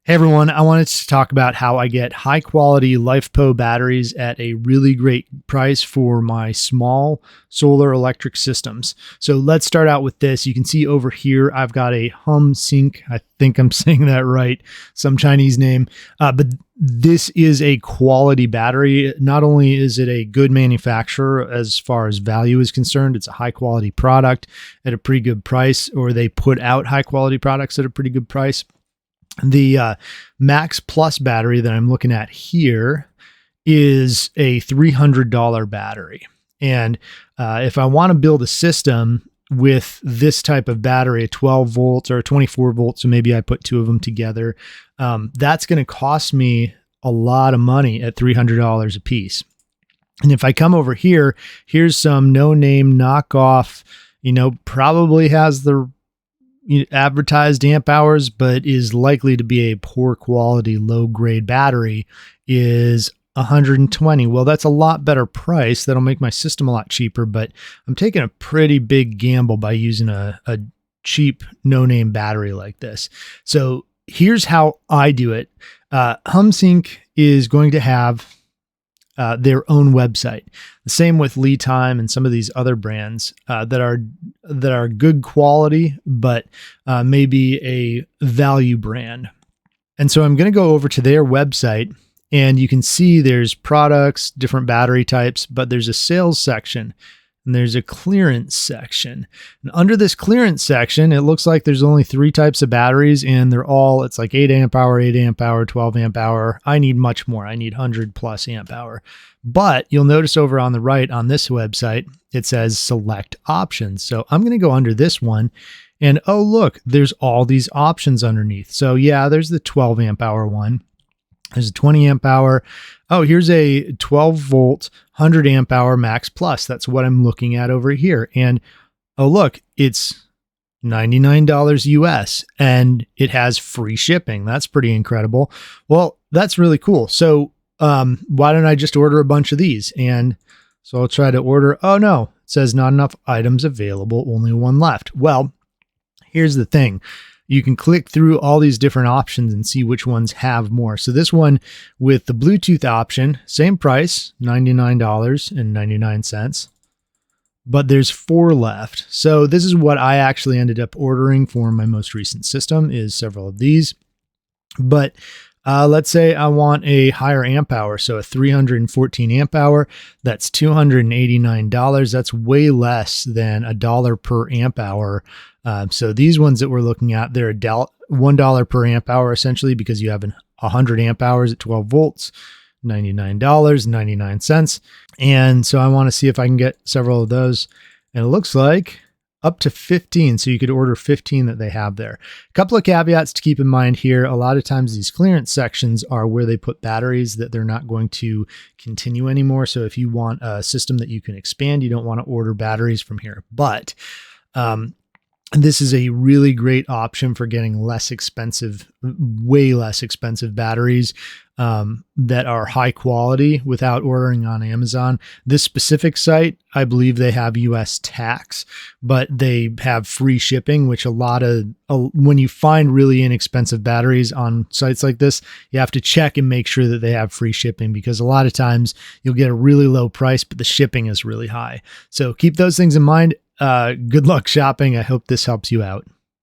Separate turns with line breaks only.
Hey everyone, I wanted to talk about how I get high quality LifePO batteries at a really great price for my small solar electric systems. So let's start out with this. You can see over here, I've got a Homestead. I think I'm saying that right, some Chinese name, but this is a quality battery. Not only is it a good manufacturer as far as value is concerned, it's a high quality product at a pretty good price, or they put out high quality products at a pretty good price. The Max Plus battery that I'm looking at here is a $300 battery. And if I want to build a system with this type of battery, a 12 volts or a 24 volts, so maybe I put two of them together, that's going to cost me a lot of money at $300 a piece. And if I come over here, here's some no-name knockoff, probably has the advertised amp hours, but is likely to be a poor quality, low grade battery, is 120. Well, that's a lot better price. That'll make my system a lot cheaper, but I'm taking a pretty big gamble by using a cheap no-name battery like this. So here's how I do it. Homestead is going to have their own website. The same with Lead Time and some of these other brands that are good quality, but maybe a value brand. And so I'm going to go over to their website, and you can see there's products, different battery types, but there's a sales section and there's a clearance section. And under this clearance section, it looks like there's only 3 types of batteries, and it's like 8 amp hour, 8 amp hour, 12 amp hour. I need much more. I need 100 plus amp hour. But you'll notice over on the right on this website, it says select options. So I'm going to go under this one, and oh, look, there's all these options underneath. So yeah, there's the 12 amp hour one. There's a 20 amp hour. Oh, here's a 12 volt, 100 amp hour Max Plus. That's what I'm looking at over here. And oh, look, it's $99 US and it has free shipping. That's pretty incredible. Well, that's really cool. So why don't I just order a bunch of these? And so I'll try to order. Oh no, it says not enough items available, only one left. Well, here's the thing. You can click through all these different options and see which ones have more. So this one with the Bluetooth option, same price, $99.99, but there's 4 left. So this is what I actually ended up ordering for my most recent system, is several of these. But let's say I want a higher amp hour. So a 314 amp hour, that's $289. That's way less than $1 per amp hour. So these ones that we're looking at, they're $1 per amp hour, essentially, because you have 100 amp hours at 12 volts, $99.99. And so I want to see if I can get several of those. And it looks like up to 15. So you could order 15 that they have there. A couple of caveats to keep in mind here. A lot of times these clearance sections are where they put batteries that they're not going to continue anymore. So if you want a system that you can expand, you don't want to order batteries from here. But this is a really great option for getting less expensive, way less expensive batteries that are high quality without ordering on Amazon. This specific site, I believe they have US tax, but they have free shipping, which when you find really inexpensive batteries on sites like this, you have to check and make sure that they have free shipping, because a lot of times you'll get a really low price, but the shipping is really high. So keep those things in mind. Good luck shopping. I hope this helps you out.